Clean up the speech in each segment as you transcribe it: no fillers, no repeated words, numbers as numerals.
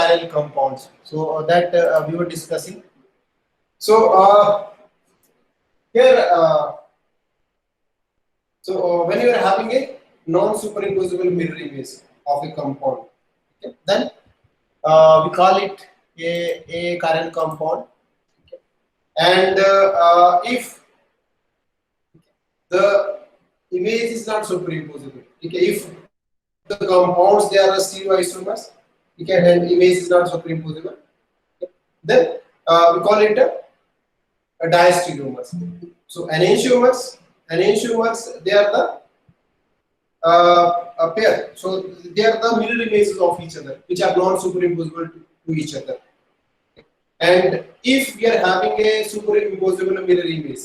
chiral compounds. So that we were discussing. So here, when you are having a non-superimposable mirror image of a compound, okay, then we call it a chiral compound. Okay. And if the image is not superimposable, okay, if the compounds they are stereoisomers, okay, and image is not superimposable, okay, then we call it a diastereomers. So enantiomers, they are the a pair. So they are the mirror images of each other, which are non-superimposable to each other. And if we are having a superimposable mirror image,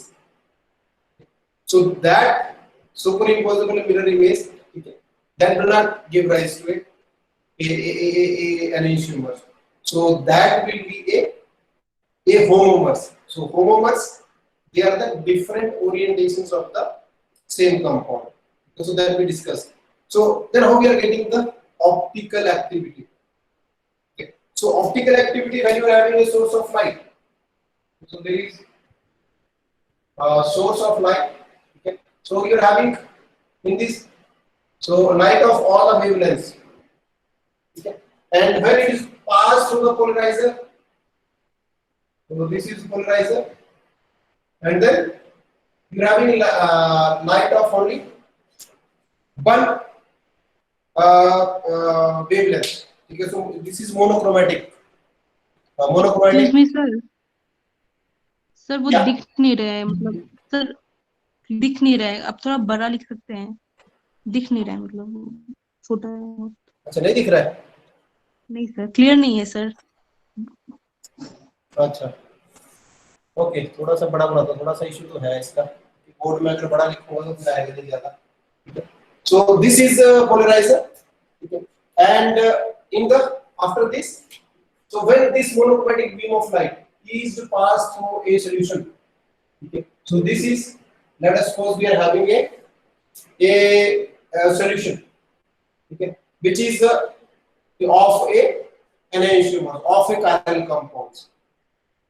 so that superimposable mirror image, okay, that will not give rise to an enantiomer. So that will be a homomers. So homomers, they are the different orientations of the same compound. So that we discussed. So then how we are getting the optical activity? Okay. So optical activity when you are having a source of light. So there is a source of light. Okay. So you are having in this, so light of all the wavelengths. Okay. And when it is passed through the polarizer, so this is polarizer, and then you are having light of only one wavelength. Okay, so this is monochromatic. Excuse me, sir. Sir वो Yeah. दिख नहीं रहा है, मतलब sir दिख नहीं रहा है. आप थोड़ा बड़ा लिख सकते हैं. दिख नहीं रहा है, मतलब छोटा है. अच्छा, नहीं दिख रहा है? नहीं सर, क्लियर नहीं है सर. अच्छा, ओके, थोड़ा सा बड़ा बड़ा, तो थोड़ा सा इशू तो है इसका. बोर्ड में अगर बड़ा लिखूंगा तो फिर आएगा नहीं ज्यादा. So this is a polarizer, okay. And in the after this, so when this monochromatic beam of light is passed through a solution, okay. So this is, let us suppose we are having a solution, okay, which is of a enantiomer of a chiral compounds,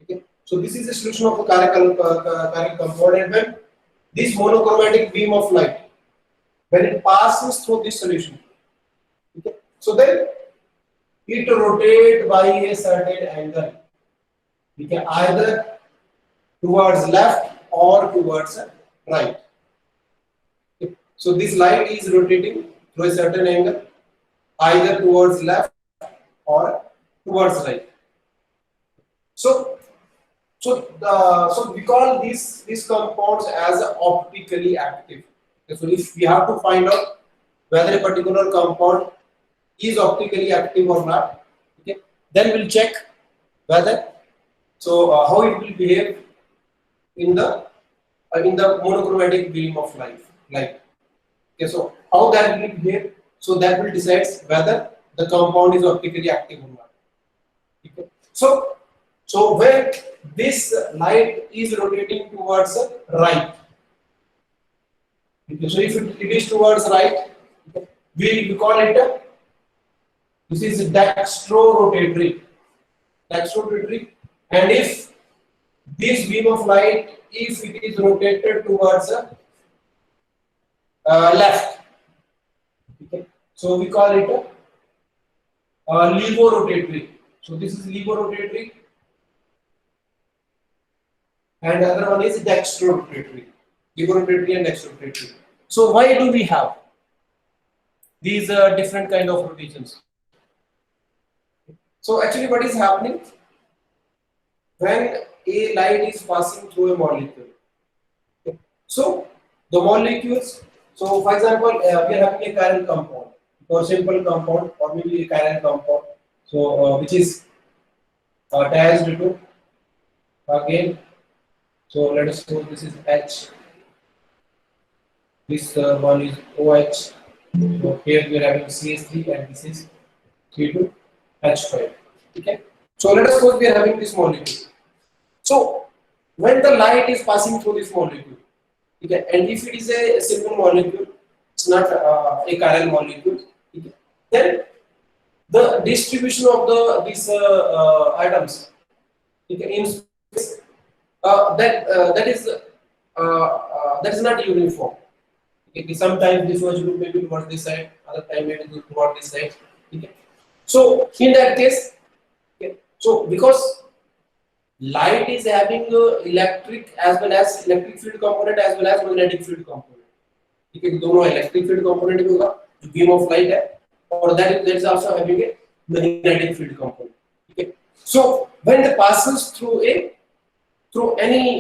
okay. So this is a solution of a chiral compound, and when this monochromatic beam of light, when it passes through this solution, okay, so then it rotates by a certain angle, okay, either towards left or towards right. Okay. So this light is rotating through a certain angle, either towards left or towards right. So we call these compounds as optically active. Okay, so if we have to find out whether a particular compound is optically active or not, okay, then we'll check whether, so how it will behave in the monochromatic beam of light. Okay, so how that will behave, so that will decide whether the compound is optically active or not. Okay. So when this light is rotating towards right, okay, so if it is towards right, okay, we call it this is dextrorotatory, and if this beam of light, if it is rotated towards left, okay, so we call it levorotatory. So this is levorotatory, and the other one is dextrorotatory. Levorotatory and dextrorotatory. So why do we have these different kind of rotations? So actually, what is happening when a light is passing through a molecule? Okay. So the molecules. So for example, we are having a chiral compound, or simple compound, or maybe a chiral compound. So which is attached to again. So let us suppose this is H. This one is OH. So here we are having CH3 and this is C2H5. Okay. So let us suppose we are having this molecule. So when the light is passing through this molecule, okay, and if it is a simple molecule, it's not a chiral molecule, okay, then the distribution of these atoms, okay, in space, that is not uniform. Okay, sometimes this OH group may be towards this side, other time may be towards this side. Okay. So in that case, okay, so because light is having electric as well as electric field component as well as magnetic field component. ठीक है, दोनों electric field component भी होगा जो beam of light है, और that is also having a magnetic field component. ठीक है, so when it passes through any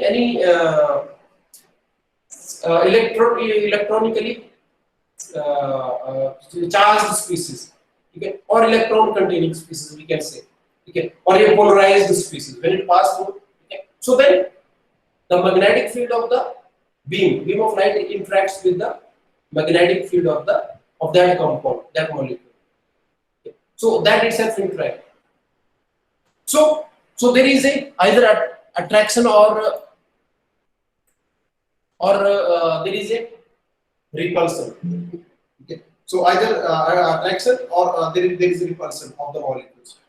electronically charged species, okay, or electron containing species we can say, okay, or a polarized species, when it passes through, okay, so then the magnetic field of the beam of light interacts with the magnetic field of that compound, that molecule. Okay. So that itself interact. So there is either attraction or there is a repulsion. Okay. So either attraction or there is a repulsion of the molecules.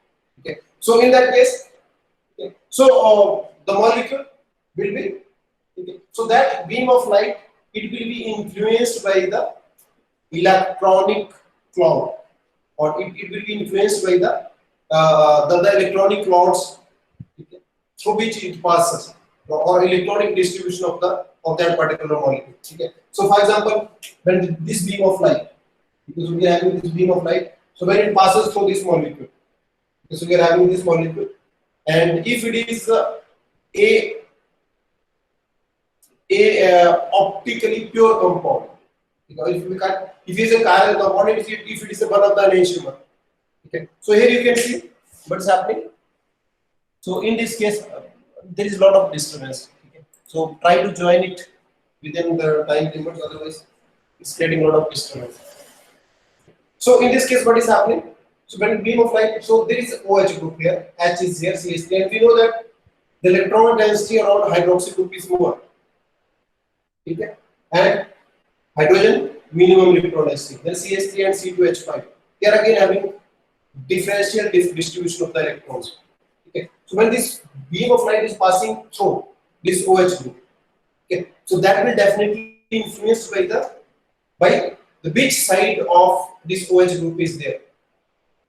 Okay. So in that case, okay, so the molecule will be, okay, so that beam of light, it will be influenced by the electronic cloud, or it will be influenced by the electronic clouds, okay, through which it passes, or electronic distribution of that particular molecule. Okay. So for example, when this beam of light, because we are having this beam of light, so when it passes through this molecule, okay, so we are having this molecule, and if it is a optically pure compound, because if it is a chiral compound, if it is a one of the enantiomer, okay, so here you can see what's happening. So in this case, there is a lot of disturbance. Okay. So try to join it within the time limits, otherwise it's creating a lot of disturbance. So in this case, what is happening? So when beam of light, so there is OH group here, H is here, CH3, and we know that the electron density around hydroxy group is more. Okay. And hydrogen minimum electron density. Then CH3 and C2H5. They are again having differential distribution of the electrons. Okay. So when this beam of light is passing through this OH group, okay, so that will definitely be influenced by the which side of this OH group is there.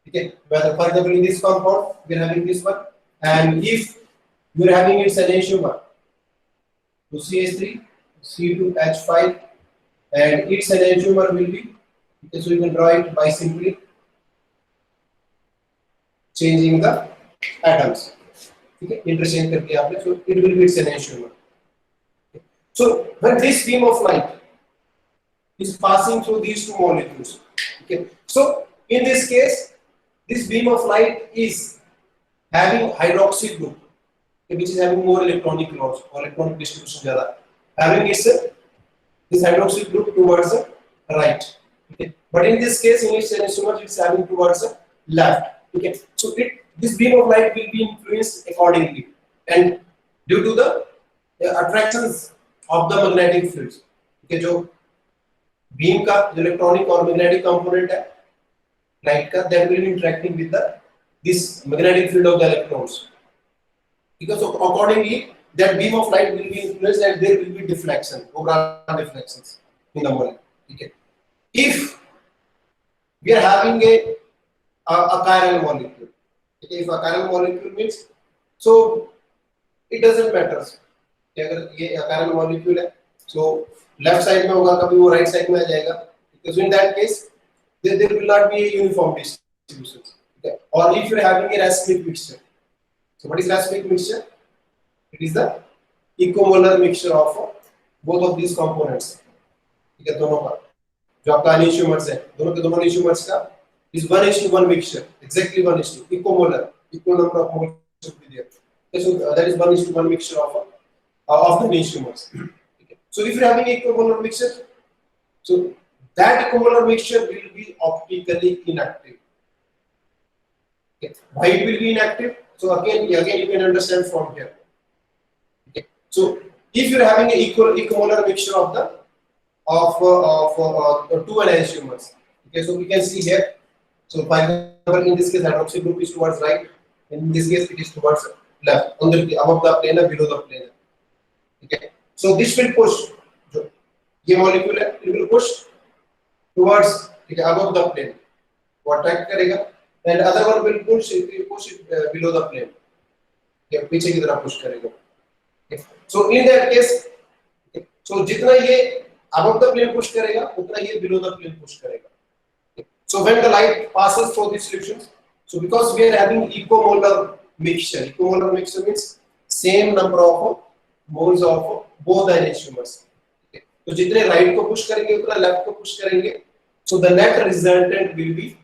Okay. Whether, for example, in this compound we are having this one, and if we are having its enantiomer, so CH3, C2H5, and its enantiomer will be, okay, so you can draw it by simply changing the atoms. Okay, interchange करके आपने, so it will be its enantiomer. Okay. So when this beam of light is passing through these two molecules, okay, so in this case, this beam of light is having hydroxy group, okay, which is having more electronic loss or electronic distribution ज़्यादा, having this hydroxy group towards the right. Okay. But in this case, in its enantiomer, it's having towards the left. Okay. So this beam of light will be influenced accordingly, and due to the attractions of the magnetic fields. Okay, जो beam का electronic और magnetic component है light का, that will be interacting with this magnetic field of the electrons. Because so accordingly, that beam of light will be influenced and there will be deflection, overall deflections in the molecule. Okay. If we are having a chiral molecule, okay, if a chiral molecule means, so it doesn't matter. अगर ये chiral molecule है, so left side में होगा, कभी वो right side में आ जाएगा. Because in that case, there will not be a uniform distribution. Okay. Or if you are having a racemic mixture, so what is racemic mixture? It is the equimolar mixture of both of these components. ठीक है, दोनों का जो आपका enantiomers है, दोनों के दोनों enantiomers का is 1:1 mixture, exactly 1:2, equimolar, equal number of moles should be there. Okay, so that is 1:1 mixture of the enantiomers. Okay. So if you are having equimolar mixture, so that equimolar mixture will be optically inactive. Okay. Why it will be inactive? So again you can understand from here. Okay. So if you are having an equimolar mixture of two enantiomers, okay, so we can see here. So by example, in this case, hydroxyl group is towards right. In this case, it is towards left. On the above the plane or below the plane. Okay. So this will push. ये molecule है, it will push towards above the plane. वो attract करेगा. And other one will push it below the plane. Okay. पीछे की तरफ push करेगा. Okay. So in that case, okay. So जितना ये above the plane push करेगा, उतना ये below the plane push करेगा. So when the light passes through these solutions, so because we are having equimolar mixture means same number of moles of both the enantiomers. Okay. तो जितने right को push करेंगे उतना left को push करेंगे. So the net resultant will be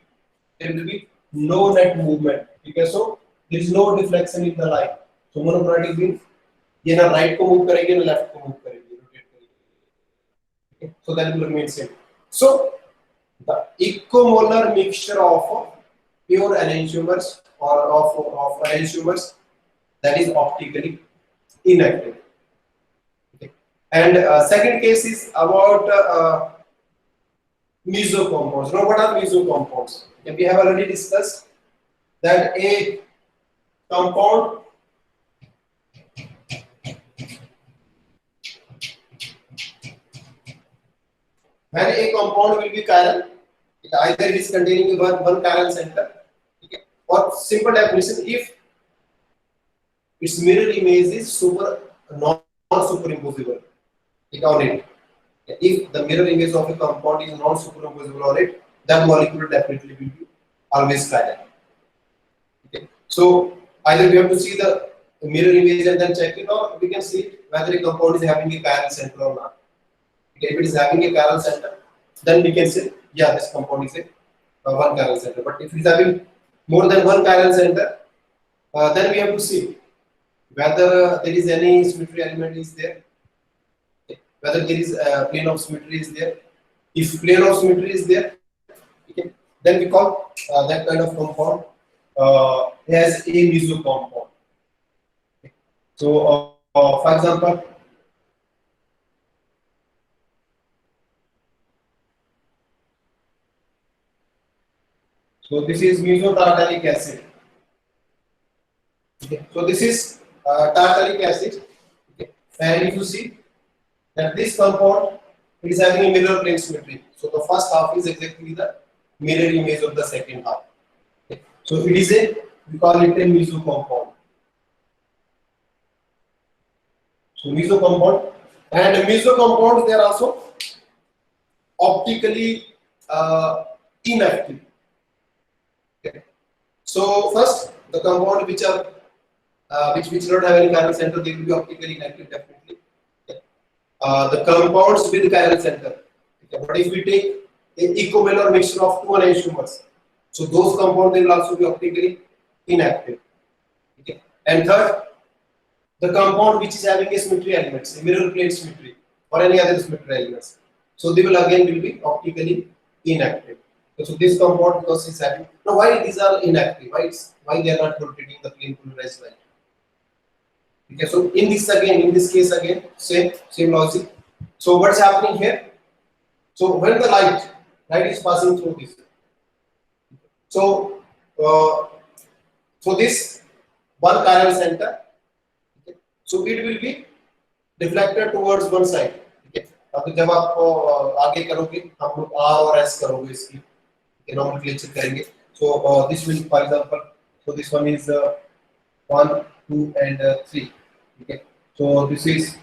there will be no net movement because so there is no deflection in the light. So monochromatic beam ये ना right को move करेंगे ना left को move करेंगे, rotate करेंगे. Okay. So that will remain same. So the equimolar mixture of pure enantiomers or of enantiomers, that is optically inactive. Okay. And second case is about meso compounds. Now, what are meso compounds? Okay, we have already discussed that a compound when a compound will be chiral, either it is containing one chiral center, okay, or simple definition, if its mirror image is non-superimposable on it. If the mirror image of a compound is non-superimposable on it, that molecule definitely will be always chiral. Okay. So either we have to see the mirror image and then check it, or we can see whether a compound is having a chiral center or not. If it is having a chiral center, then we can say, yeah, this compound is a one chiral center. But if it is having more than one chiral center, then we have to see whether there is any symmetry element is there, whether there is a plane of symmetry is there. If plane of symmetry is there, okay, then we call that kind of compound as a meso compound. Okay. So, for example, so this is mesotartaric acid. Okay. So this is tartaric acid. Okay. And if you see that this compound, it is having a mirror plane symmetry. So the first half is exactly the mirror image of the second half. Okay. So it is we call it a meso compound. So meso compound, and meso compounds, they are also optically inactive. Okay. So first, the compound which are which don't have any chiral center, they will be optically inactive definitely. Okay. The compounds with chiral center. Okay. But if we take an equimolar mixture of two enantiomers, so those compounds, they will also be optically inactive. Okay. And third, the compound which is having a symmetry elements, a mirror plane symmetry or any other symmetry elements, so they will again be optically inactive. So this compound, because it's having, now why these are inactive? Why they are not rotating the plane polarized light? Okay, so in this case again, same logic. So what's happening here? So when the light is passing through this, so this one chiral center, okay, so it will be deflected towards one side. Okay, अब जब आप आगे करोगे, हम लोग R और S करोगे इसकी nomenclature करेंगे. So this will, for example, so this one is 1, 2, and 3. Okay, so this is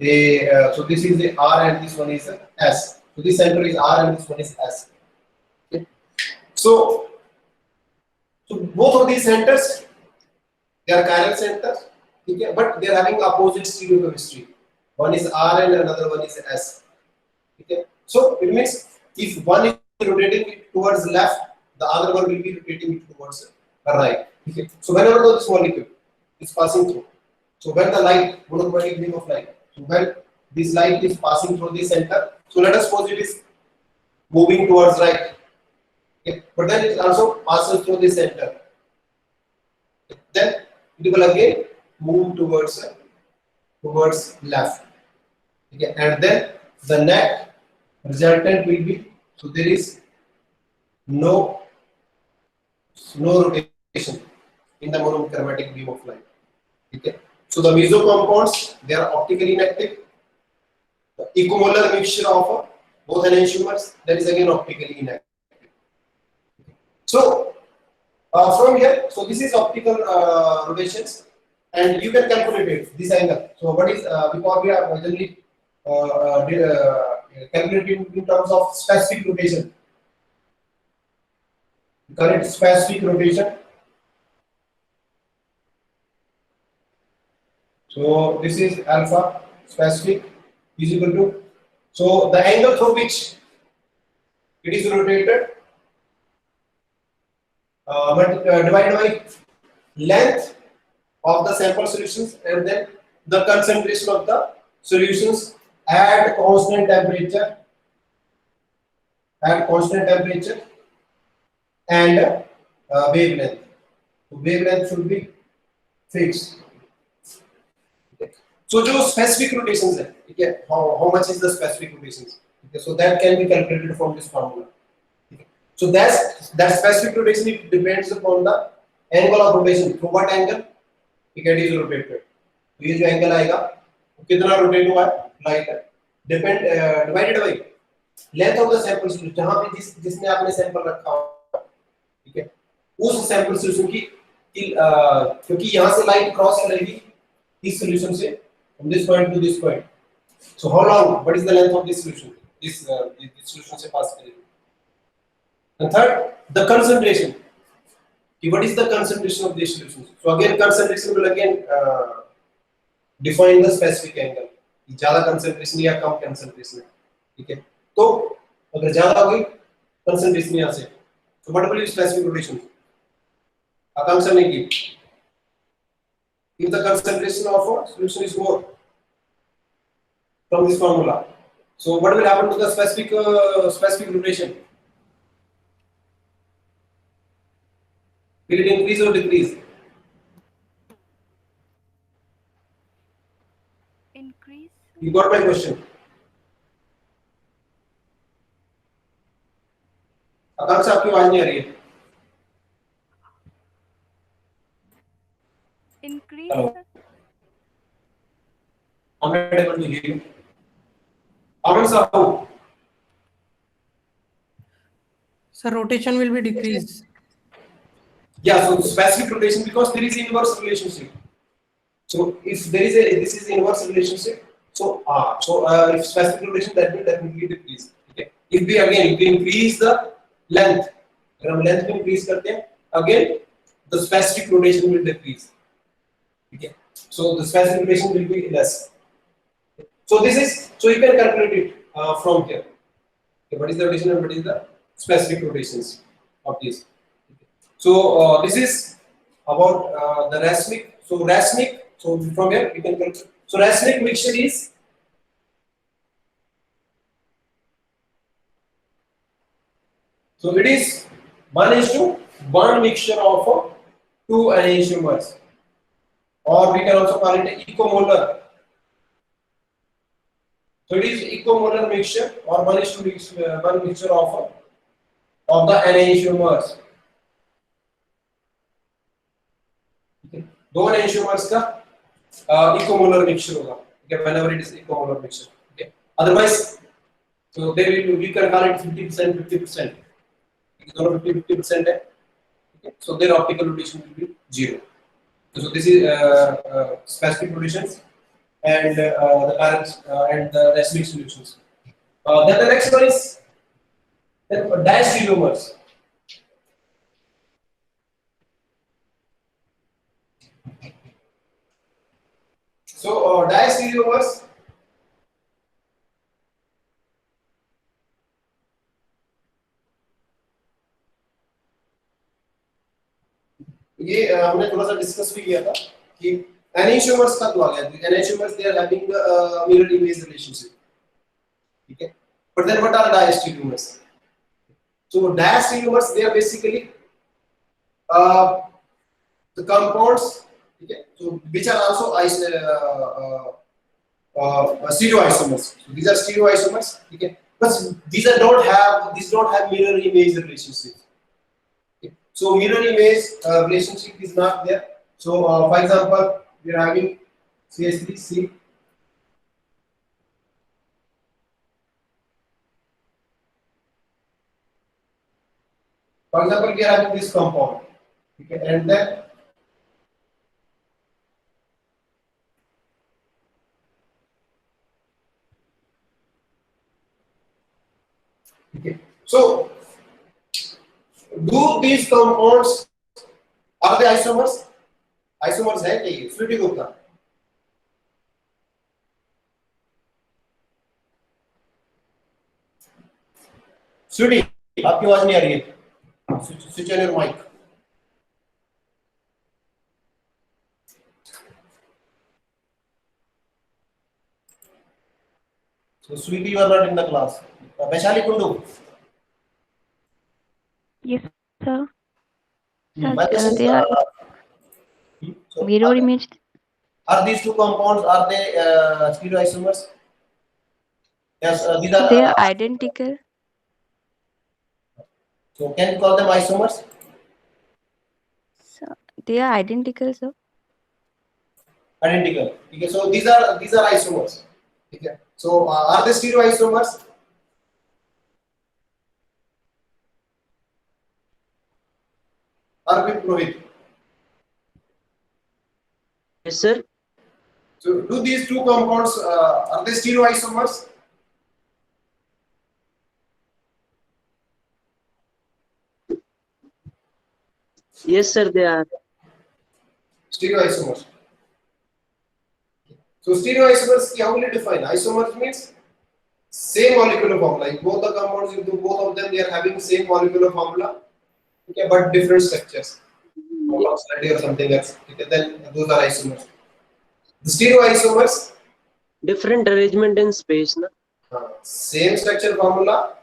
a R and this one is a S. So this center is R and this one is S. Okay, so both of these centers, they are chiral centers. Okay, but they are having opposite stereochemistry. One is R and another one is S. Okay, so it means if one is rotating towards left, the other one will be rotating towards right. Okay. So whenever this molecule is passing through, so when the light, monochromatic beam of light, so when this light is passing through the center, so let us suppose it is moving towards right. Okay. But then it also passes through the center. Okay. Then it will again move towards left. Okay. And then the net resultant will be, so there is no no rotation in the monochromatic beam of light. Okay. So the meso compounds, they are optically inactive. The equimolar mixture of both enantiomers, that is again optically inactive. So from here, so this is optical rotations, and you can calculate it, this angle. So what is because we are generally calculating in terms of specific rotation. Correct specific rotation. So this is alpha specific is equal to, so the angle through which it is rotated divided by length of the sample solutions and then the concentration of the solutions at constant temperature and wavelength. So wavelength should be fixed. So जो specific rotations है, ठीक है, how much is the specific rotations? Okay, so that can be calculated from this formula. Okay. So that specific rotation, it depends upon the angle of rotation. Through what angle it is rotated. तो ये जो angle आएगा, वो कितना rotate हुआ है, light है, divided by length of the sample solution, जहाँ पे जिसने आपने sample रखा हो, ठीक है, उस sample solution की क्योंकि यहाँ से light cross करेगी इस solution से from this point to this point. So how long? What is the length of this solution? This solution से pass करेगी. And third, the concentration. What is the concentration of these solutions? So again, concentration will again define the specific angle. ज़्यादा concentration या कम concentration है, ठीक है? तो अगर ज़्यादा होगी concentration यहाँ से, so what will be specific rotation? आकांक्षा ने की. If the concentration of a solution is more from this formula, so what will happen to the specific rotation? Will it increase or decrease? Increase. You got my question? आकांक्षा आपकी आवाज नहीं आ रही है. Increase. Hello. I'm not able to hear you. Aman how? So rotation will be decreased. Yeah, so specific rotation, because there is inverse relationship. So if there is this is inverse relationship, so if specific rotation, that will definitely decrease. Okay. If we increase the length, अगर हम length में increase करते हैं, again the specific rotation will decrease. Okay. So the specific rotation will be less. So you can calculate it from here. Okay, what is the rotation and what is the specific rotations of these? So this is about the racemic. So racemic. So from here we can calculate. So racemic mixture is it is 1:1 mixture of two enantiomers, or we can also call it equimolar. So it is equimolar mixture or 1:1 mixture of the enantiomers. दो enantiomers का equimolar mixture होगा. Okay, whenever it is equimolar mixture. Okay. Otherwise, so we can call it 50%, 50%. दोनों 50% है. Okay. So their optical rotation will be 0. So this is specific rotations and the current and the racemic solutions. Then the next one is diastereomers. So diastereomers, ये हमने थोड़ा सा discuss भी किया था कि enantiomers का तो आ गया. Enantiomers, they are having the mirror image relationship. Okay, but then what are diastereomers? So diastereomers, they are basically the compounds, okay, so which are also stereoisomers. So these are stereoisomers, okay, but these don't have mirror image relationship. Okay. So mirror image relationship is not there. So for example, we are having CH3 C. For example, we are having this compound. Okay, and then okay. So do these compounds are they isomers? Isomers है क्या ये? स्वीटी गुप्ता. स्वीटी, आपकी आवाज नहीं आ रही है. Switch on your mic. So Sweetie, you are not in the class. Vaishali Kundu. Yes, sir. But this is, They are so mirror image. are these two compounds are they stereoisomers? Yes, these are. They are identical. So can you call them isomers? So they are identical, sir. Identical. Okay, so these are isomers. Okay. So are they stereoisomers? Arvind Purohit. Yes, sir. So do these two compounds are they stereoisomers? Yes, sir, they are. Stereoisomers. So stereoisomers, how will you define? Isomers means same molecular formula. In both the compounds, into both of them, they are having same molecular formula, okay, but different structures, complexity or something else. Okay, then those are isomers. The stereoisomers, Different arrangement in space, na? same structure formula,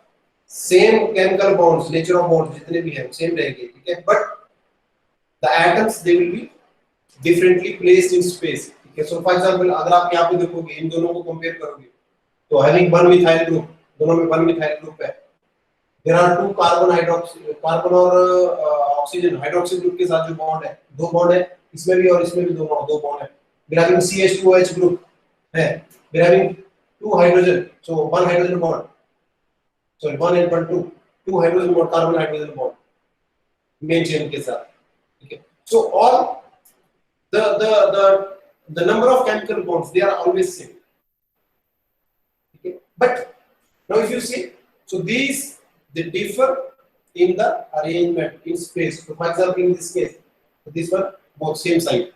same chemical bonds, nature of bonds, जितने भी हैं, same रहेंगे, ठीक है? But the atoms they will be differently placed in space. Okay, so for example, अगर आप यहाँ पे देखोगे, इन दोनों को compare करोगे, तो having one methyl group, दोनों में one methyl group है. There are two carbon और oxygen hydroxy group के साथ जो bond है, दो bond है, इसमें भी और इसमें भी दो bond है. We are having CH2OH group है. We are having two hydrogen, so one hydrogen bond. Sorry, one and one two hydrogen bond, carbon hydrogen bond. Main chain के साथ. Okay. So all the number of chemical bonds they are always same. Okay. But now if you see, so these they differ in the arrangement in space. So for example, in this case, this one both same side,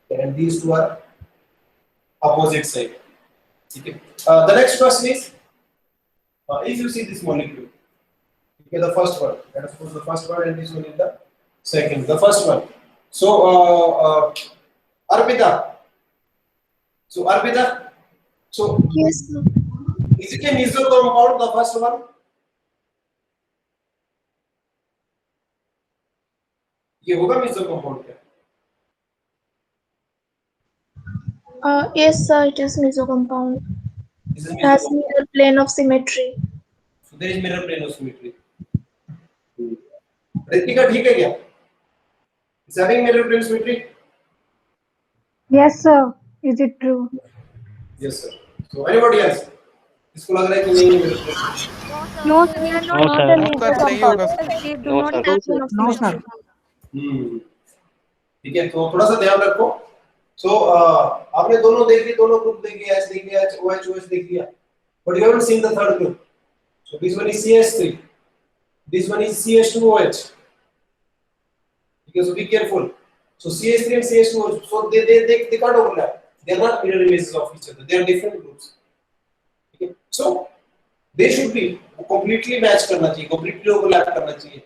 and these two are opposite side. Okay. The next question is, if you see this molecule, okay, the first one, let us suppose the first one, and this one is the second, the first one. So Arpita. So Arpita. So Yes, sir. is it a meso compound, the first one? ये होगा meso compound क्या? Yes, sir. It is meso compound. This is It meso has compound. mirror plane of symmetry. So there is mirror plane of symmetry. Ritika ठीक है क्या? Is having mirror plane symmetry? Yes, sir. Is it true? Yes, sir. So anybody else? इसको लग रहा है कि नहीं है mirror plane. No, sir, they are not. No, sir. a No, meso sir, नहीं compound. होगा. They do No, not sir. have No, one of No, symmetry. sir. ठीक है, तो थोड़ा सा ध्यान रखो. So आपने दोनों देख लिए, दोनों ग्रुप देख लिया, H देख लिया, OH देख लिया. But you haven't seen the third group. So this one is CH3. This one is CH2OH. Okay, so be careful. So CH3 and CH2OH, so they can't overlap. They are not mirror images of each other. They are different groups. Okay, so they should be completely match करना चाहिए, completely overlap करना चाहिए.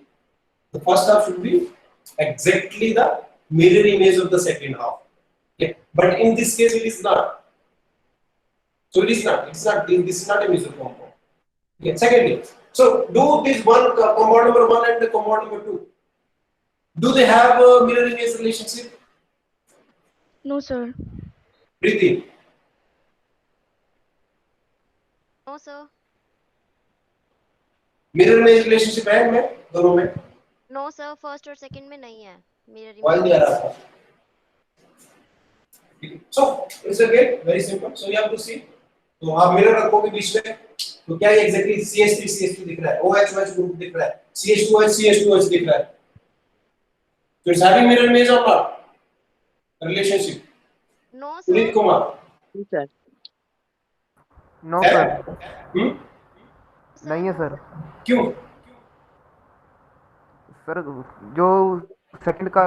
The first half should be exactly the mirror image of the second half. Okay, but in this case it is not. So it is not. It's not. This is not a meso compound. Okay. Secondly, so do this one compound number 1 and the compound number 2. Do they have a mirror image relationship? No, sir. Preeti, No, sir. mirror image relationship है में दोनों में? No sir, first और second में नहीं है mirror Why image. they are alpha? So it's again very simple. So you have to see. तो आप मिरर रखोगे बीच में, तो क्या ये एग्जैक्टली CH3 CH2 दिख रहा है, OH ग्रुप दिख रहा है, CH2H CH2H दिख रहा है. So it's having mirror image or not? Relationship. No Puneet sir, Kumar. Sir no है? सर, नहीं है सर। क्यों? सर जो सेकंड का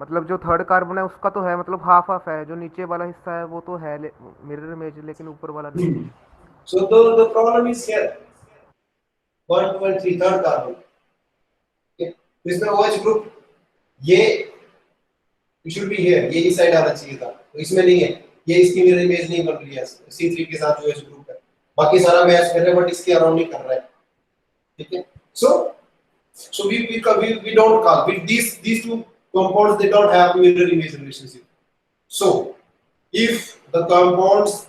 मतलब जो थर्ड कार्बन है उसका तो है, मतलब हाफ हाफ है, जो नीचे वाला हिस्सा है वो तो है मिरर इमेज, लेकिन ऊपर वाला नहीं है। So the problem is here. 1, 2 and 3 third carbon. Okay. तो इसमें OH ग्रुप ये it should be here, ये इस साइड आना चाहिए था, तो इसमें नहीं है, ये इसकी मिरर इमेज नहीं बन रही है C3 के साथ OH ग्रुप है, बाकी सारा मैच कर रहा है बट इसके अराउंड नहीं कर रहा है, ठीक है. So we don't call with these two compounds, they don't have mirror image relationship. So if the compounds,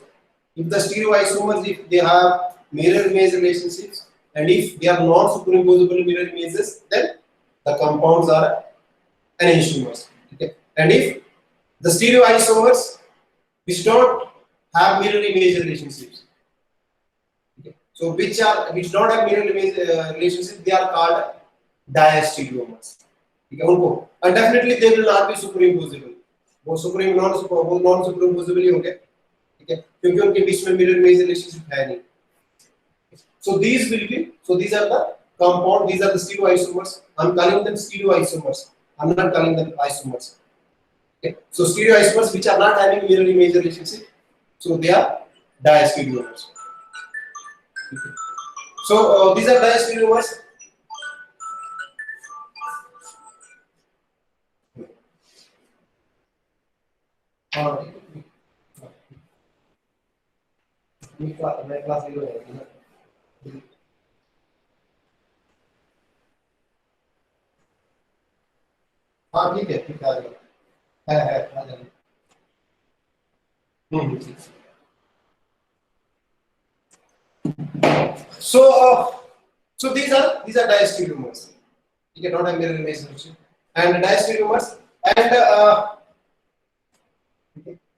if the stereoisomers, if they have mirror image relationships and if they are not superimposable mirror images, then the compounds are enantiomers. Okay. And if the stereoisomers which don't have mirror image relationships, okay, so which don't have mirror image relationship, they are called diastereomers. ठीक है उनको, and definitely they will not be superimposable. वो non superimposable ही होंगे, ठीक है, क्योंकि उनके बीच में mirror image relationship है नहीं. So these will be, so these are the compound, these are the stereoisomers. I'm calling them stereoisomers. I'm not calling them isomers. Okay. So stereoisomers which are not having mirror image relationship, so they are diastereomers. Okay. So these are diastereomers. मैं class 0 है. हाँ ठीक है आ जाएगा, है आ जाएगा. So these are diastereomers. You don't have mirror image relationship and diastereomers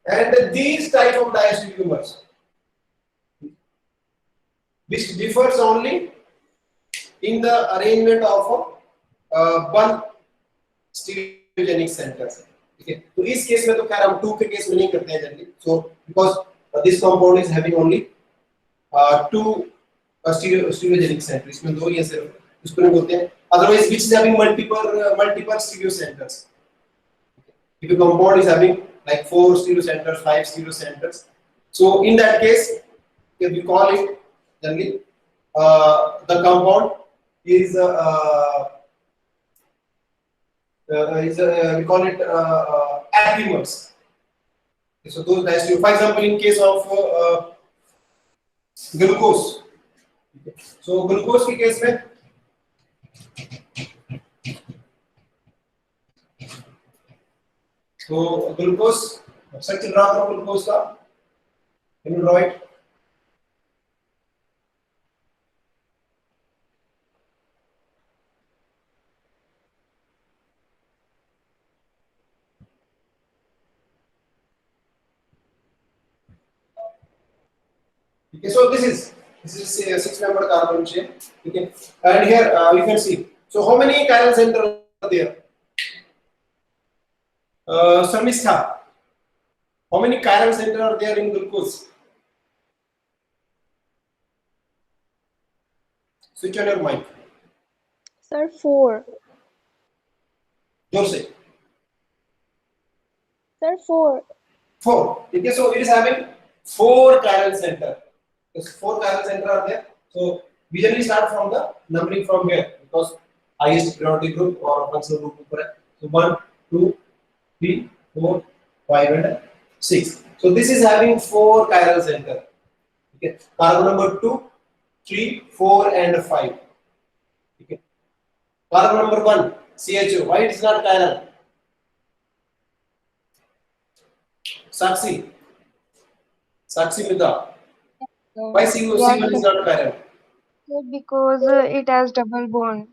and these type of diastereomers which differs only in the arrangement of one stereogenic centers. Okay, तो इस केस में तो खैर हम 2 के केस में नहीं करते हैं generally. So because this compound is having only 2 stereogenic centers, इसमें 2 ही है सिर्फ, इसको नहीं बोलते हैं. Otherwise which is having multiple stereo centers. If a compound is having like 4 stereo centers, 5 stereo centers, so in that case we call it generally the compound is we call it aprimers. So those diastereomers, for example, in case of glucose. So glucose के case में तो glucose structure draw करो glucose का, can you draw it? Okay, so this is a 6-membered carbon chain. Okay, and here you can see. So how many chiral centers are there? Sarmistha, how many chiral centers are there in glucose? Switch on your mic. Sir, 4. जोर से. Sir, 4. 4. Okay, so it is having 4 chiral centers. Yes, 4 chiral centers are there. So we generally start from the numbering from here because highest priority group or functional group ऊपर है. So 1, 2, 3, 4, 5 and 6. So this is having 4 chiral centers. Okay, carbon number 2, 3, 4 and 5. Okay, carbon number 1, CHO. Why it is not chiral? Sakshi Mitra. Why C1 is not chiral? Because it has double bond.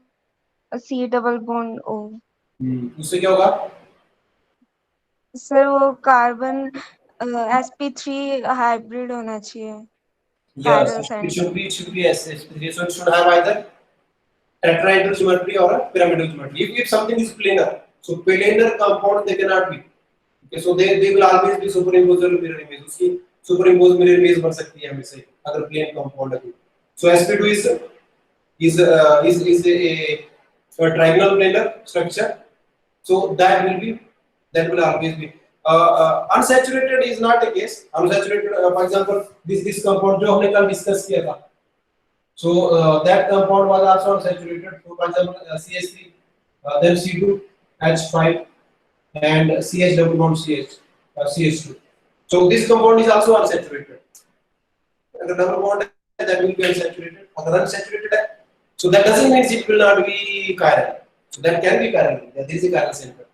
C double bond O। उससे क्या होगा? Sir वो carbon sp3 hybrid होना चाहिए। Yes, Chiral it center। should be sp3. So it should have either tetrahedral geometry or a pyramidal geometry. If something is planar, so planar compound they cannot be. Okay, so they will always be superimposable mirror image. उसकी superimposed mirror image बन सकती है हमेशा अगर plane compound है तो. So sp2 is a trigonal planar structure. So that will always be. Unsaturated is not a case. Unsaturated, for example, this compound जो हमने कल discuss किया था. So that compound was also unsaturated. So for example, CH3, then C2H5, and CH double bond CH2. So this compound is also unsaturated. The double bond that will be unsaturated. Agar unsaturated है, so that doesn't mean it will not be chiral. So that can be chiral. There is a chiral center.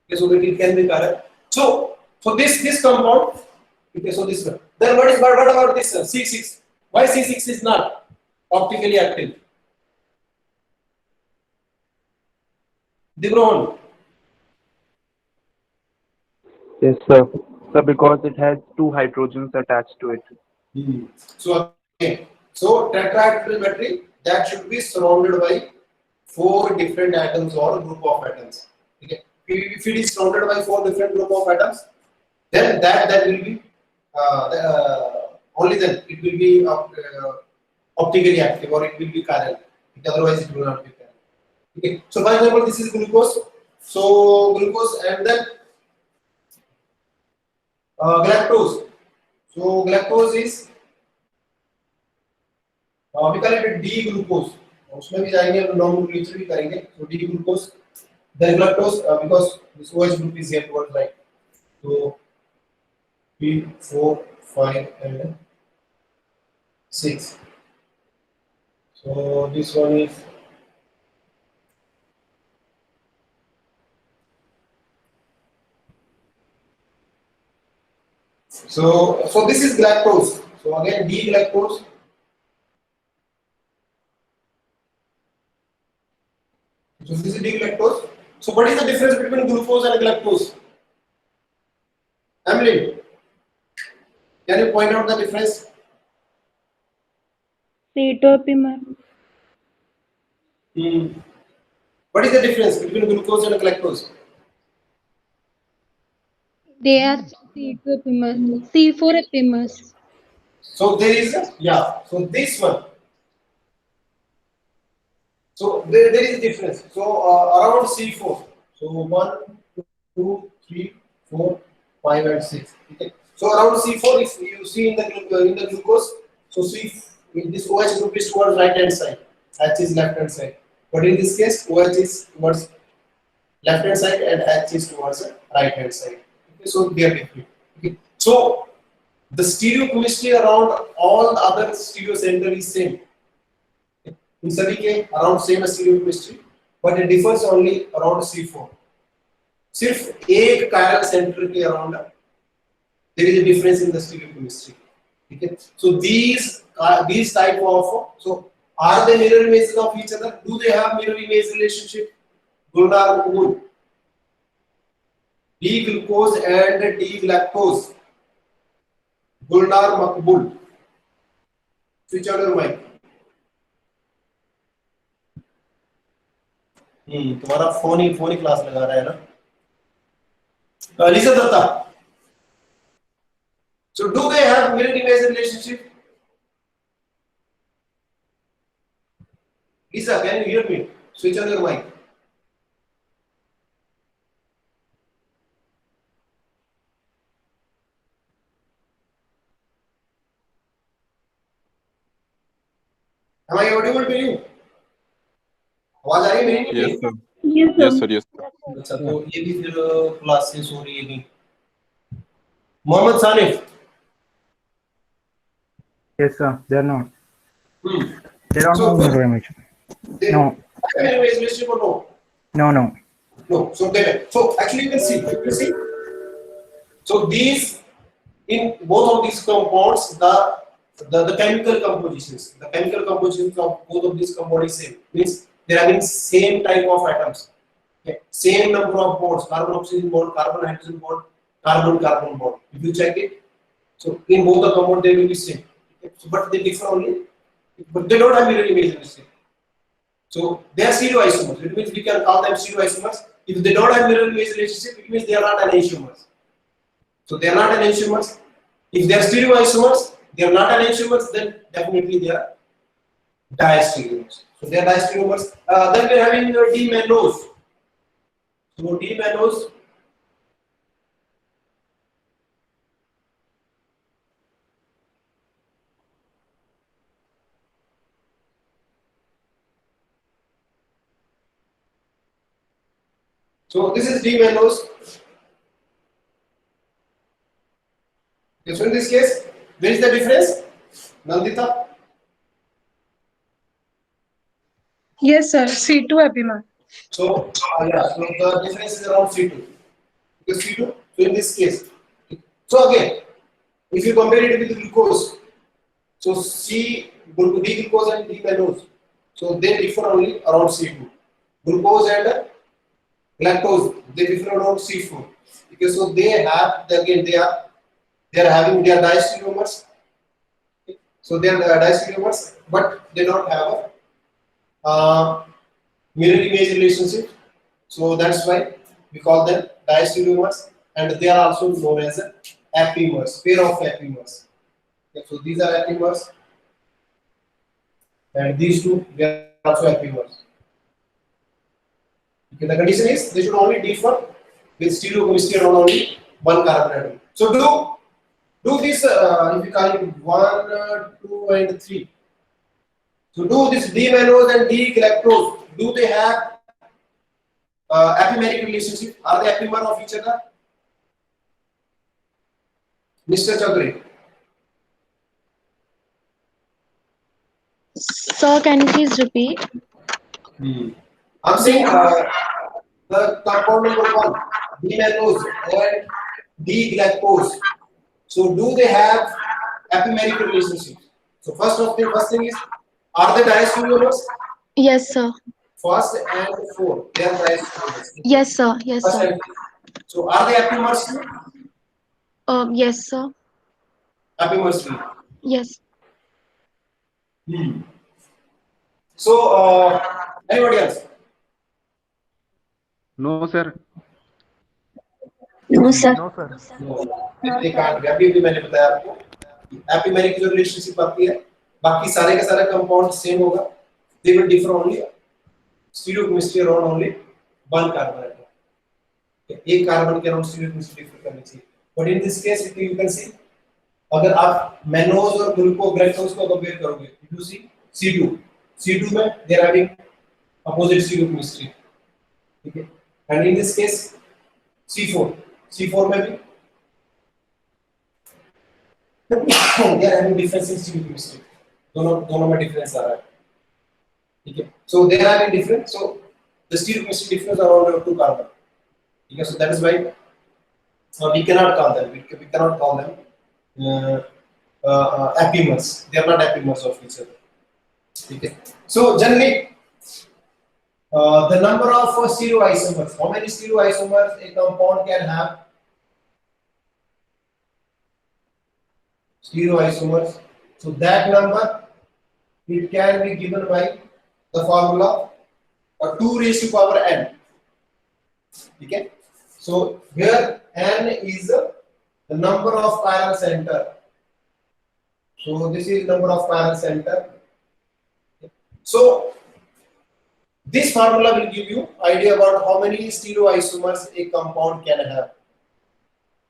Okay, so it can be chiral. So this compound. Okay, so this one. Then what about this C6? Why C6 is not optically active? Dibron. Yes, sir. Sir, because it has 2 hydrogens attached to it. So again, so tetrahedral geometry that should be surrounded by 4 different atoms or group of atoms. Okay. If it is surrounded by 4 different group of atoms, then that will be only then it will be optically active or it will be chiral. Otherwise, it will not be chiral. Okay. So for example, this is glucose. So glucose and then galactose. So galactose is we call it D-glucose. उसमें भी जाएंगे हम nomenclature भी करेंगे. So D-glucose, then galactose because this OH group is here towards right. So 3, 4, 5, and 6. So this one is so this is galactose. So again D-galactose. So this is D-galactose. So what is the difference between glucose and galactose? Emily, can you point out the difference? Cytopimmer. What is the difference between glucose and galactose? They are cytopimers. C4 epimers. So there is so this one. So there is a difference. So around C4. So 1, 2, 3, 4, 5, and 6. Okay. So around C4, if you see in the glucose, so this OH group is towards right hand side, H is left hand side. But in this case, OH is towards left hand side and H is towards right hand side. Okay. So they are different. Okay. So the stereochemistry around all the other stereo center is same. In सभी के around same stereochemistry, but it differs only around C4. सिर्फ एक chiral center के around there is a difference in the stereochemistry. Okay, so these type of so are they mirror images of each other? Do they have mirror image relationship? Gulnar Makbul, D-glucose and D-galactose. Gulnar Makbul. Switch on your mic. तुम्हारा phone ही class लगा रहा है ना. Lisa Datta. So do they have mirror image relationship? Lisa, can you hear me? Switch on your mic. Am I audible to you? आवाज आ रही है मेरी? Yes, sir. Yes, sir. Yes, sir. Yes, sir. अच्छा तो ये भी फिर class से सॉरी ये भी. Mohammad सानिफ. Yes, sir. They are not. There are So, no mirror image. No. Mirror image relationship or no? No, no. No. So actually you can see. So these in both of these compounds the chemical compositions of both of these compounds is same. Means they're having same type of atoms. Okay. Same number of bonds, carbon oxygen bond, carbon hydrogen bond, carbon carbon bond. If you check it, so in both the compound they will be same. Okay. So, but they differ only, but they don't have mirror image in the same. So they are stereoisomers. It means we can call them stereoisomers. If they don't have mirror image relationship, it means they are not enantiomers. So they are not enantiomers. If they are stereoisomers, they are not enantiomers, then definitely they are diastereomers. So they are diastereomers. Then we are having D-mannose. So D-mannose. So this is D-mannose. Okay, so in this case, where is the difference? Nandita? Yes, sir. C2 epimer. So, yeah, so the difference is around C2. Because C2, so in this case. So again, if you compare it with glucose, so D glucose and D-mannose, so they differ only around C2. Glucose and lactose, they differ around C4. Because so they have, again, they are diastereomers. So they are diastereomers, but they don't have a mirror image relationship. So that's why we call them diastereomers, and they are also known as apimers, pair of apimers. Okay, so these are apimers, and these two they are also apimers. Okay, the condition is they should only differ with stereochemistry around only one carbon atom. So do this if you call it 1, 2, and 3. So do this D-mannose and D-galactose. Do they have apimeric relationship? Are they epimer of each other? Mr. Chaudhary. Sir, can you please repeat? I'm saying the compound number 1, D-mannose and D-galactose. So do they have apimeric relationship? So first thing is, are they diastereomers? Yes, sir. First and 4, they are diastereomers. Yes, sir. Yes, First sir. and 4. So are they apimers too? Yes, sir. Apimers too. Yes. So anybody else? No, sir. No, sir. No, sir. They can't be. अभी मैंने बताया आपको apimeric जो relationship आती है, बाकी सारे के सारे compound same होगा. They will differ only stereochemistry around only one carbon atom. एक कार्बन के अराउंड stereochemistry differ करनी चाहिए. But in this case, you can see, अगर आप mannose और glucose को compare करोगे, you see C2 में they are having opposite stereochemistry. Okay, and in this case C4 में भी they are having difference in stereochemistry. दोनों में difference आ रहा है. ठीक है, so they are having difference. So the stereochemistry difference around 2 carbon. Okay, so that is why we cannot call them. We cannot call them apimers. They are not apimers of each other. Okay, so generally. The number of stereoisomers. How many stereoisomers a compound can have? Stereoisomers. So that number, it can be given by the formula 2 raised to power n. Okay. So here n is the number of chiral center. So this is number of chiral center. So this formula will give you idea about how many stereoisomers a compound can have.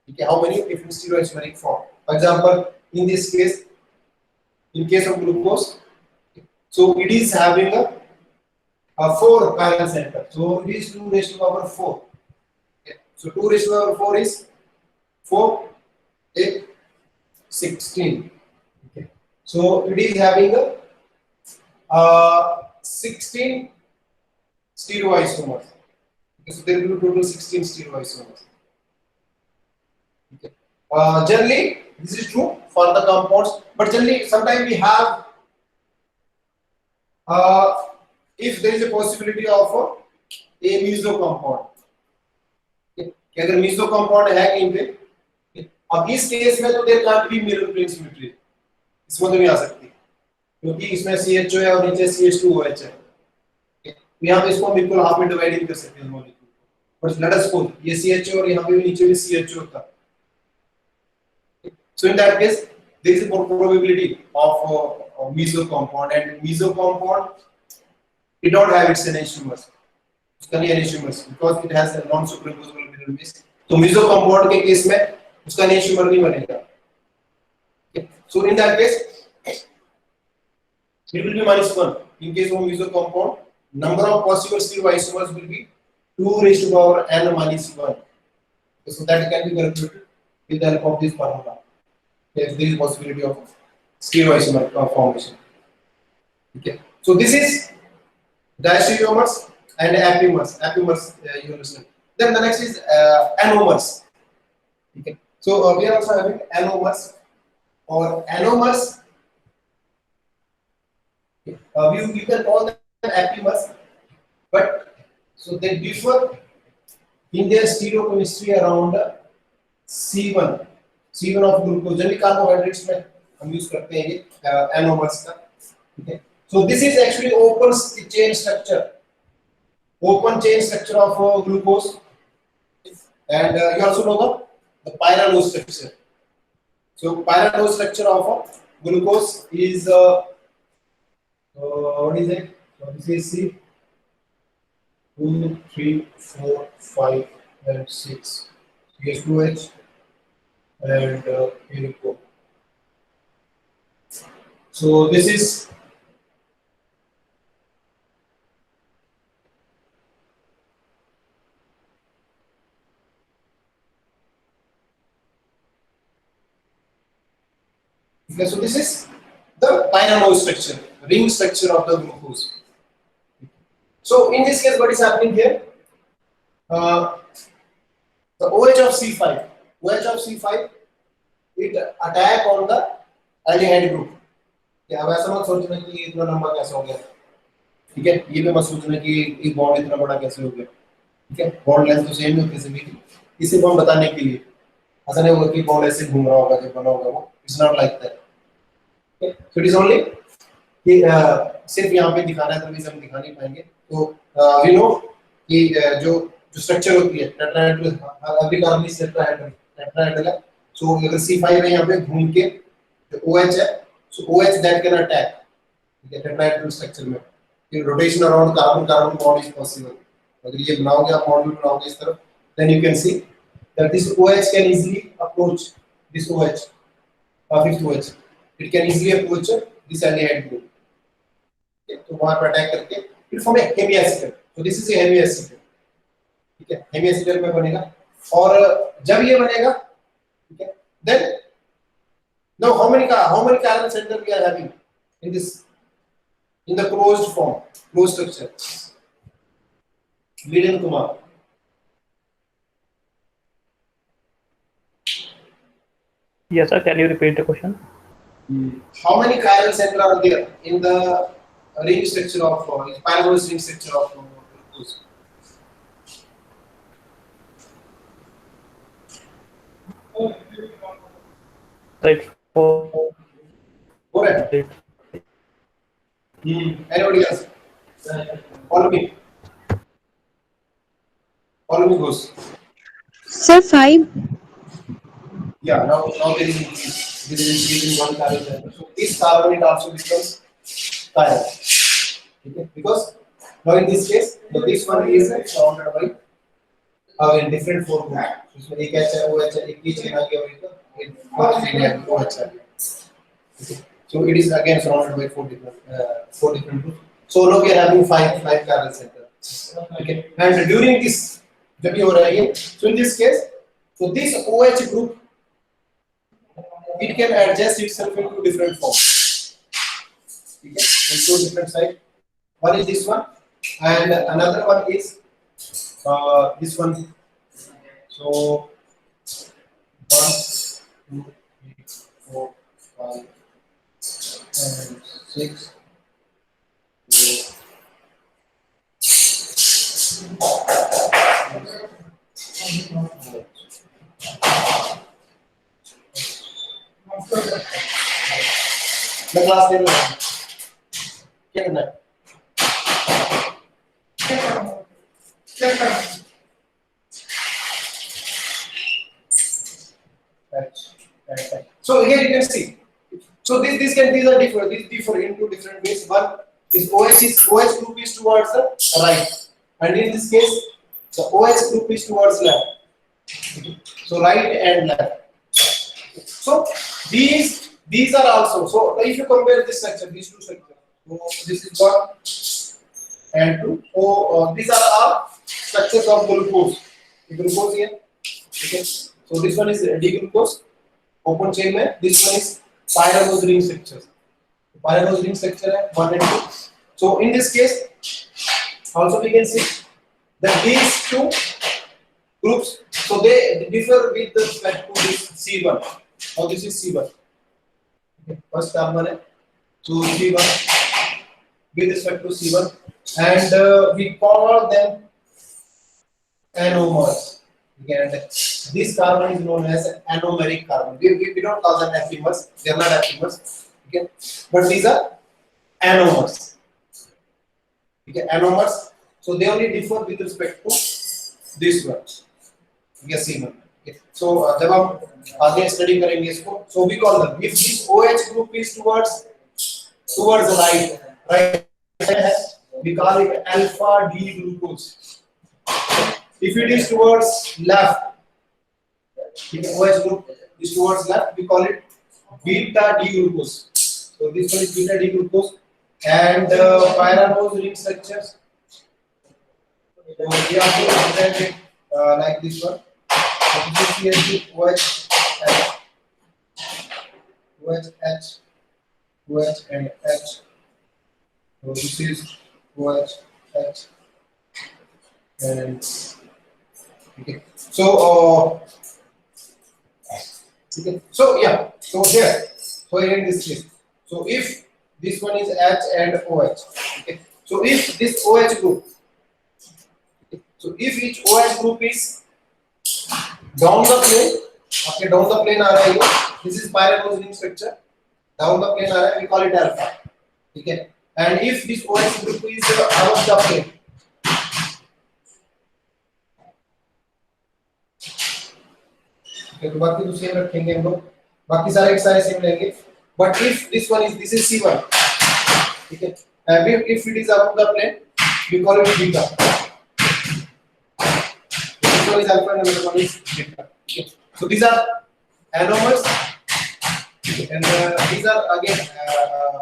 Okay, how many different stereoisomeric form. For example, in this case, in case of glucose, so it is having a 4 chiral center. So it is 2 raised to power 4. Okay. So 2 raised to power 4 is 4, 8, 16. Okay. So it is having a 16 stereoisomers. Okay, so there will be total 16 stereoisomers. Okay. Generally, this is true for the compounds, but generally sometimes we have if there is a possibility of a meso compound, कि अगर meso compound है कहीं पे, अब इस case में तो there can't be mirror plane symmetry, इसमें तो नहीं आ सकती क्योंकि इसमें CHO है और नीचे CH2OH है, यहाँ पे इसको बिल्कुल हाफ में डिवाइड नहीं कर सकते हैं molecule, but let us suppose ये CHO और यहाँ पे भी नीचे भी CHO होता, so in that case there is a probability of meso compound, and meso compound it don't have its enantiomers, उसका नहीं enantiomers because it has a non superimposable mirror base, तो meso compound के case में उसका enantiomer नहीं बनेगा, so in that case it will be -1. In case of meso compound, number of possible stereoisomers will be 2 raised to power n minus 1, so that can be calculated with the help of this formula. If there is possibility of stereoisomer formation. Okay, so this is diastereomers and apimers. Apimers, you understand. Then the next is anomers. Okay, so we are also having anomers or anomers. You can call them apimers, but so they differ in their stereochemistry around C1 of glucose. Generally carbohydrates में हम use करते हैं ये anomers का. Okay, so this is actually open chain structure of glucose, and you also know the pyranose structure. So pyranose structure of glucose is what is it? So this is C 2, 3, 4, 5, and 6. CH2H and here you go. So this is okay, so this is the pyranose structure, ring structure of the glucose. So in this case, what is happening here? The OH of C5, it attack on the aldehyde group. क्या अब ऐसा मत सोचना कि इतना लंबा कैसे हो गया, ठीक है, ये भी मत सोचना कि एक बॉन्ड इतना बड़ा कैसे हो गया, ठीक है, बॉन्ड लेंथ तो सेम ही होती है, इसे हम बताने के लिए ऐसा नहीं होगा कि बॉन्ड ऐसे घूम रहा होगा, जब बना होगा वो, it's not like that. So it is only कि सिर्फ यहाँ पे दिखाना है, तभी हम दिखा नहीं पाएंगे. तो वी नो कि जो स्ट्रक्चर होती है टेट्राहेड्रल, अभी कार्बन टेट्राहेड्रल है. सो अगर C5 है यहाँ पे घूम के जो OH है, so OH that can attack the tetrahedral structure में, फिर rotation around carbon bond is possible. अगर ये बनाओगे आप मॉड्यूल बनाओगे इस तरफ, then you can see that this OH can easily approach this OH, fifth OH, it can easily approach this aldehyde group. Okay, तो वहाँ पर अटैक करके फिर form a hemiacetal. So this is a hemiacetal, ठीक है, hemiacetal में बनेगा. और जब ये बनेगा, ठीक है, then now how many carbon center we are having in this, in the closed form, closed structure? Viren Kumar. Yes, sir. Can you repeat the question? How many chiral center are there in the ring structure of pyranose ring structure of glucose? Right. Go ahead. Anybody else? Follow me. Goes. Sir, 5. Yeah, now there is increase in one carbon center. So this carbon it also becomes chiral. Okay? Because now in this case, this one is surrounded by in different four groups. So एक है OH है, एक ही chain आ गया वही तो एक OH है. Okay. So it is again surrounded by four different groups. So now we are having five carbon centers. Okay. And during this, जब ये हो रहा है, so in this case, so this OH group, it can adjust itself into different forms. Okay. And two different sides. One is this one, and another one is this one. So 1, 2, 3, 4, 5, and 6, 4, मैं class ले रहा हूँ, क्या करना है? Right. So here you can see. So these are differ. These differ into different ways. One, this OH group is towards the right, and in this case, the OH group is towards left. Okay. So right and left. So these are also. So if you compare this structure, these two structures. So this is 1 and 2. So these are all structures of glucose. The glucose here. Okay. So this one is D-glucose. Open chain में. This one is pyramidal ring structure. Pyramidal ring structure है 1 and 2. So in this case, also we can see that these two groups, so they differ with respect to this C1. Now this is C1. Okay. First carbon है. So C1 with respect to C1, and we call them anomers. And this carbon is known as anomeric carbon. We don't call them epimers. They are not epimers. Okay, but these are anomers. Okay, anomers. So they only differ with respect to this one. Yes, C1. Okay. So जब हम आगे study करेंगे इसको, so we call them. If this OH group is towards right, we call it alpha D glucose. If it is towards left, if the OH group is towards left, we call it beta D glucose. So this one is beta D glucose, and pyramidal ring structures. So we are going to present it like this one. So this is the OH and H. So this is OH, H, and okay. So okay. So yeah. So here. So here in this case. So if this one is H and OH. Okay. So if this OH group. Okay. So if each OH group is down the plane. Okay, down the plane आ रहा है ये. This is pyramidal ring structure. Down the plane आ रहा है. We call it alpha. Okay. And if this OH group is out of the plane. Okay, तो बाकी तो same रखेंगे हम लोग. बाकी सारे सेम लेंगे. But if this is C1. Okay. And if it is out of the plane, we call it beta. This one is alpha and another one is beta. Okay. So these are anomers, and these are again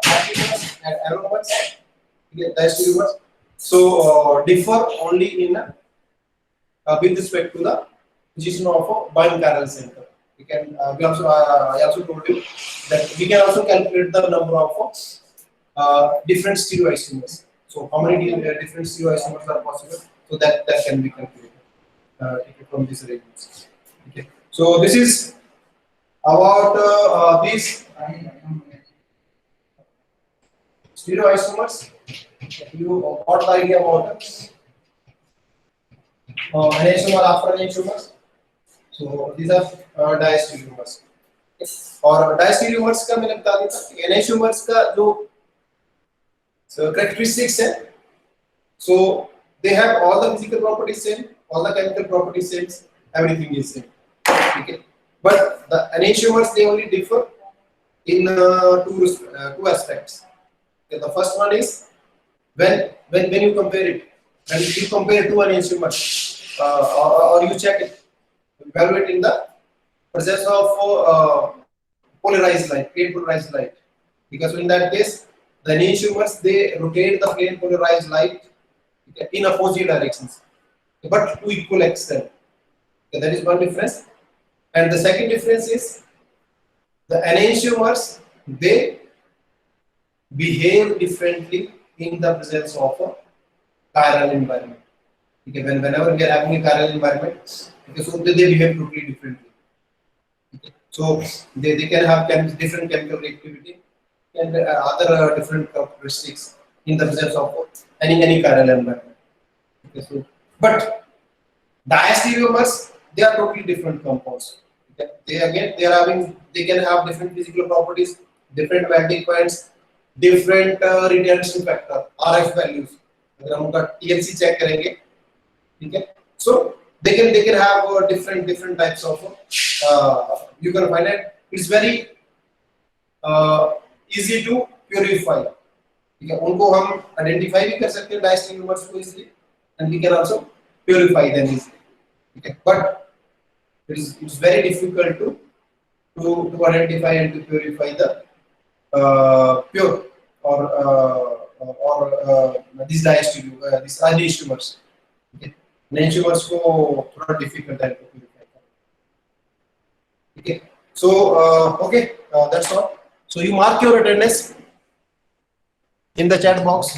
epimers and anomers. Okay, diastereomers. So differ only in with respect to the position of a bichiral center. We can I also told you that we can also calculate the number of different stereoisomers. So how many different stereoisomers are possible? So that can be calculated from this arrangements. Okay. So this is about these stereoisomers. You got the idea about enantiomer after enantiomers. So these are diastereomers. और diastereomers का मैंने बता दिया था. Enantiomers का जो characteristics है. So they have all the physical properties same, all the chemical properties same, everything is same. Okay. But the enantiomers they only differ in two aspects. Okay. The first one is when you compare it, and if you compare two enantiomers or you check it, evaluate in the presence of polarized light, plane polarized light. Because in that case, the enantiomers they rotate the plane polarized light in opposite directions, but to equal extent. Okay, that is one difference. And the second difference is the enantiomers they behave differently in the presence of a chiral environment. Okay, whenever we are having a chiral environment, okay, so they behave totally differently. Okay, so they can have different chemical reactivity and other different characteristics in the presence of any chiral environment. Okay, so but diastereomers they are totally different compounds. Okay, they can have different physical properties different melting points, different retention factor, RF values. अगर हम उनका TLC check करेंगे, ठीक है? So they can have different types of you can find it. It's very easy to purify. ठीक है? उनको हम identify भी कर सकते हैं diastereomers को easily, and we can also purify them easily. ठीक है? But it's very difficult to identify and to purify the pure or these diastereomers, these aneisomers. Okay, aneisomers को थोड़ा difficult है to purify. Okay, so okay, that's all. So you mark your attendance in the chat box.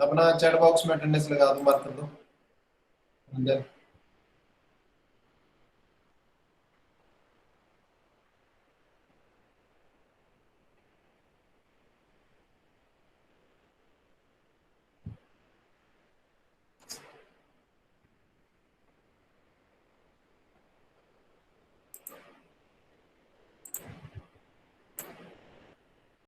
अपना chat box में attendance लगा दो, mark कर दो अंदर।